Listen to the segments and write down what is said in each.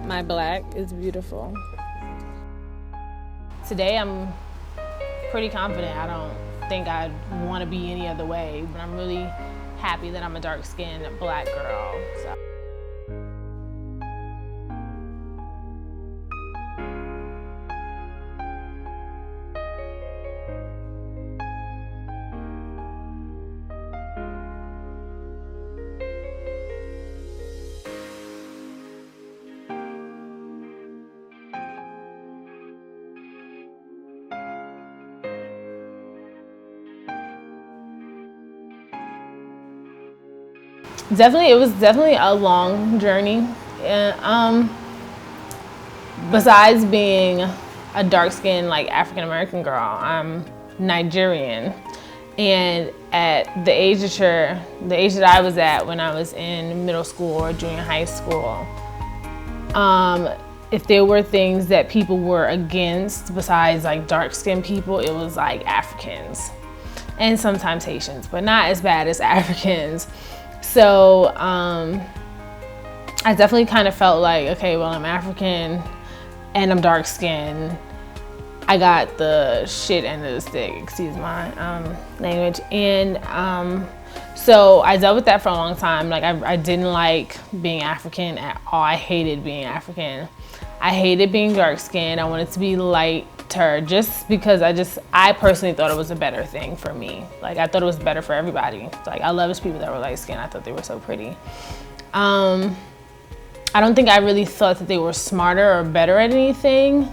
My black is beautiful. Today I'm pretty confident. I don't think I'd want to be any other way, but I'm really happy that I'm a dark-skinned black girl. So. It was definitely a long journey. And, besides being a dark-skinned, like, African-American girl, I'm Nigerian. And at the age that I was at when I was in middle school or junior high school, if there were things that people were against besides like dark-skinned people, it was like Africans and sometimes Haitians, but not as bad as Africans. So I definitely kind of felt like, okay, well, I'm African and I'm dark-skinned. I got the shit end of the stick, excuse my language. And so I dealt with that for a long time. Like I didn't like being African at all. I hated being African. I hated being dark-skinned. I wanted to be lighter just because I personally thought it was a better thing for me. Like I thought it was better for everybody. Like I loved people that were light-skinned. I thought they were so pretty. I don't think I really thought that they were smarter or better at anything,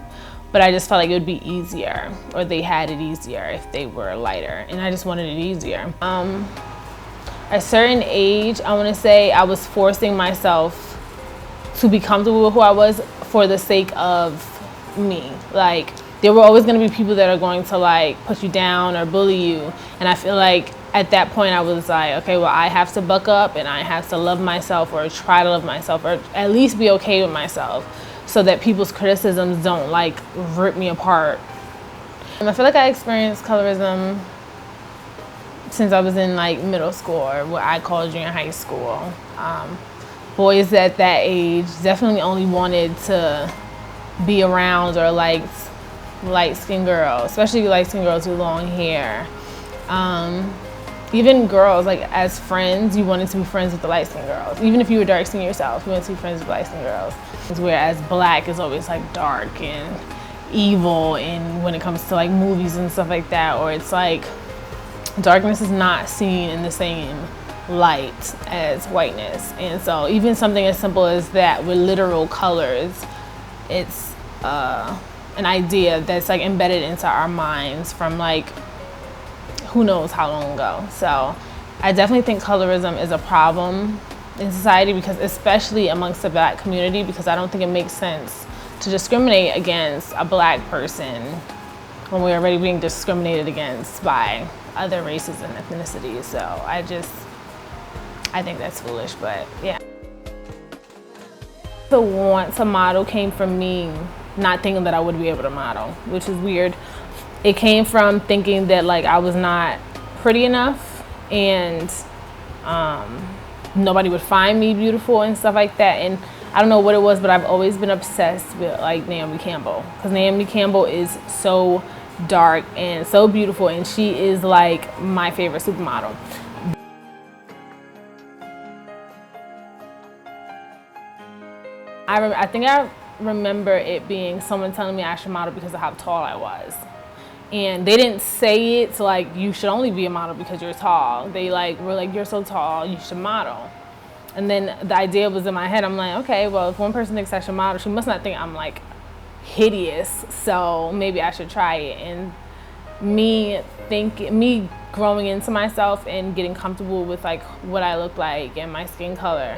but I just felt like it would be easier, or they had it easier if they were lighter, and I just wanted it easier. At a certain age, I want to say I was forcing myself to be comfortable with who I was for the sake of me. Like there were always going to be people that are going to like put you down or bully you, and I feel like at that point I was like, okay, well, I have to buck up and I have to love myself, or try to love myself, or at least be okay with myself, so that people's criticisms don't like rip me apart. And I feel like I experienced colorism since I was in like middle school, or what I call junior high school. Boys at that age definitely only wanted to be around or like light-skinned girls, especially light-skinned girls with long hair. Even girls, like as friends, you wanted to be friends with the light-skinned girls. Even if you were dark-skinned yourself, you wanted to be friends with light-skinned girls. Whereas black is always like dark and evil, and when it comes to like movies and stuff like that, or it's like darkness is not seen in the same light as whiteness. And so even something as simple as that with literal colors, it's an idea that's like embedded into our minds from like who knows how long ago. So I definitely think colorism is a problem in society, because especially amongst the black community, because I don't think it makes sense to discriminate against a black person when we're already being discriminated against by other races and ethnicities. So I think that's foolish, but yeah. The want to model came from me not thinking that I would be able to model, which is weird. It came from thinking that like I was not pretty enough, and nobody would find me beautiful and stuff like that. And I don't know what it was, but I've always been obsessed with like Naomi Campbell, because Naomi Campbell is so dark and so beautiful, and she is like my favorite supermodel. I think I remember it being someone telling me I should model because of how tall I was. And they didn't say it to like, you should only be a model because you're tall. They like were like, you're so tall, you should model. And then the idea was in my head, I'm like, okay, well, if one person thinks I should model, she must not think I'm like hideous, so maybe I should try it. And me growing into myself and getting comfortable with like what I look like and my skin color,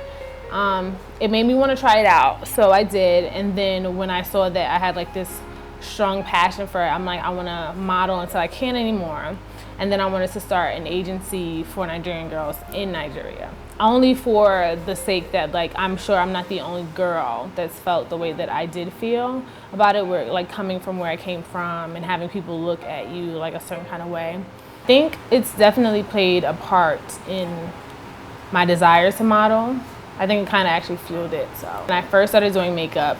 it made me want to try it out. So I did. And then when I saw that I had like this strong passion for it, I'm like, I want to model until I can't anymore. And then I wanted to start an agency for Nigerian girls in Nigeria, only for the sake that like I'm sure I'm not the only girl that's felt the way that I did feel about it, where like coming from where I came from and having people look at you like a certain kind of way. I think it's definitely played a part in my desire to model. I think it kind of actually fueled it. So when I first started doing makeup,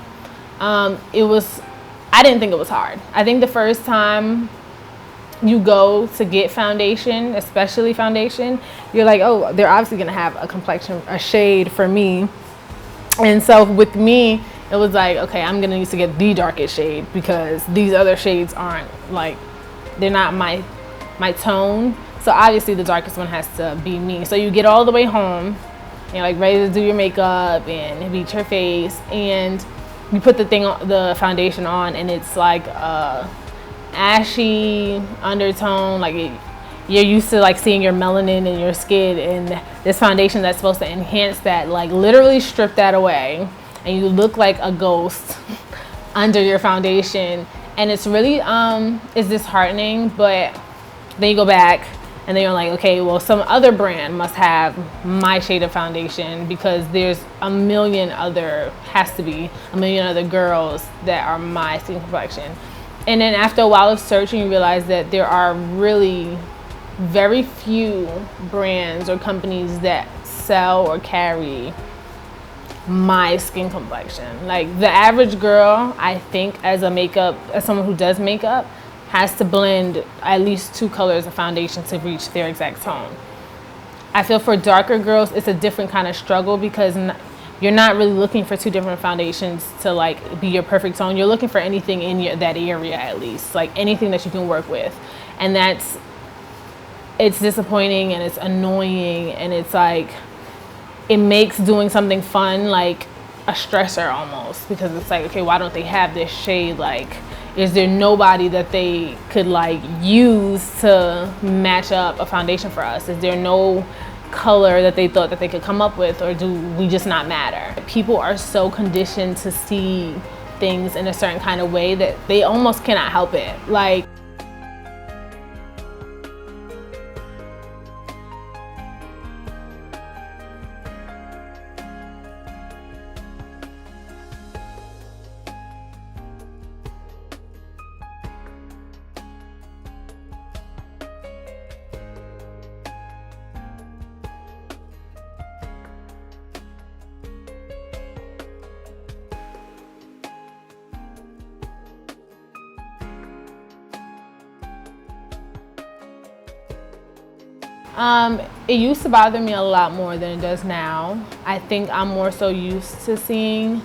I didn't think it was hard. I think the first time you go to get foundation, especially foundation, you're like, oh, they're obviously gonna have a complexion, a shade for me. And so with me, it was like, okay, I'm gonna need to get the darkest shade because these other shades aren't like, they're not my tone. So obviously the darkest one has to be me. So you get all the way home, and you're like ready to do your makeup and beat your face, and you put the foundation on, and it's like a ashy undertone, like you're used to like seeing your melanin in your skin, and this foundation that's supposed to enhance that, like literally strip that away, and you look like a ghost under your foundation. And it's really it's disheartening. But then you go back and then you're like, okay, well, some other brand must have my shade of foundation because there's has to be a million other girls that are my skin complexion. And then after a while of searching, you realize that there are really very few brands or companies that sell or carry my skin complexion. Like the average girl, I think, as someone who does makeup, has to blend at least 2 colors of foundation to reach their exact tone. I feel for darker girls, it's a different kind of struggle because you're not really looking for 2 different foundations to like be your perfect tone. You're looking for anything in that area, at least, like anything that you can work with. And it's disappointing and it's annoying, and it's like, it makes doing something fun like a stressor almost, because it's like, okay, why don't they have this shade? Like, is there nobody that they could like use to match up a foundation for us? Is there no color that they thought that they could come up with, or do we just not matter? People are so conditioned to see things in a certain kind of way that they almost cannot help it. Like, it used to bother me a lot more than it does now. I think I'm more so used to seeing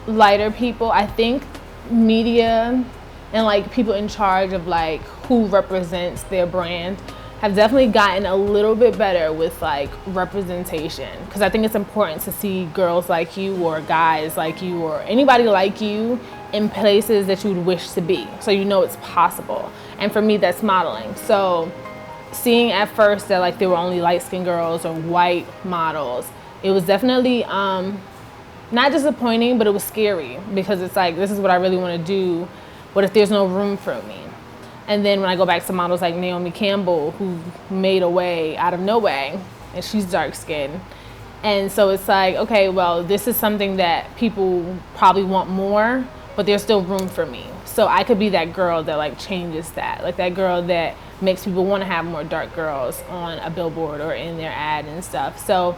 lighter people. I think media and like people in charge of like who represents their brand have definitely gotten a little bit better with like representation, because I think it's important to see girls like you or guys like you or anybody like you in places that you would wish to be, so you know it's possible. And for me, that's modeling. So seeing at first that like there were only light-skinned girls or white models, it was definitely not disappointing, but it was scary, because it's like, this is what I really want to do. What if there's no room for me? And then when I go back to models like Naomi Campbell, who made a way out of no way, and she's dark-skinned. And so it's like, okay, well, this is something that people probably want more, but there's still room for me. So I could be that girl that like changes that, like that girl that makes people want to have more dark girls on a billboard or in their ad and stuff. So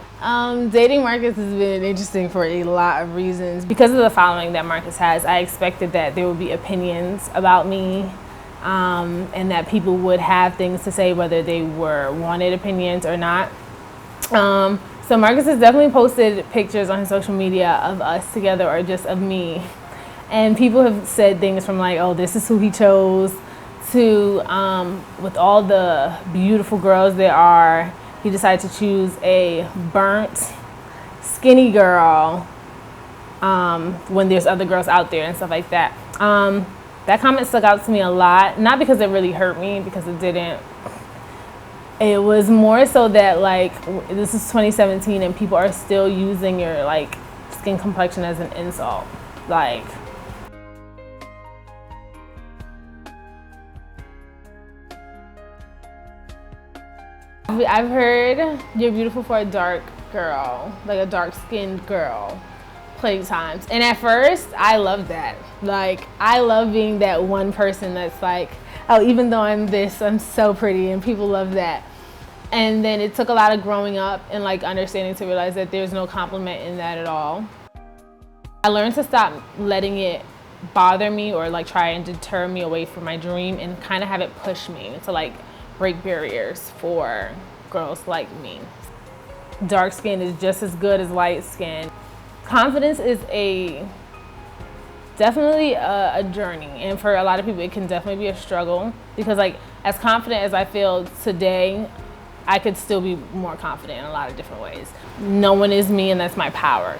dating Marcus has been interesting for a lot of reasons. Because of the following that Marcus has, I expected that there would be opinions about me, and that people would have things to say, whether they were wanted opinions or not. So Marcus has definitely posted pictures on his social media of us together, or just of me. And people have said things from like, oh, this is who he chose, to with all the beautiful girls there are, he decided to choose a burnt, skinny girl when there's other girls out there and stuff like that. That comment stuck out to me a lot, not because it really hurt me, because it didn't. It was more so that like, this is 2017 and people are still using your like skin complexion as an insult. Like, I've heard you're beautiful for a dark girl, like a dark-skinned girl, plenty of times. And at first, I loved that. Like, I love being that one person that's like, oh, even though I'm this, I'm so pretty, and people love that. And then it took a lot of growing up and like understanding to realize that there's no compliment in that at all. I learned to stop letting it bother me or like try and deter me away from my dream, and kind of have it push me to like break barriers for girls like me. Dark skin is just as good as light skin. Confidence is definitely a journey, and for a lot of people it can definitely be a struggle, because like as confident as I feel today, I could still be more confident in a lot of different ways. No one is me, and that's my power.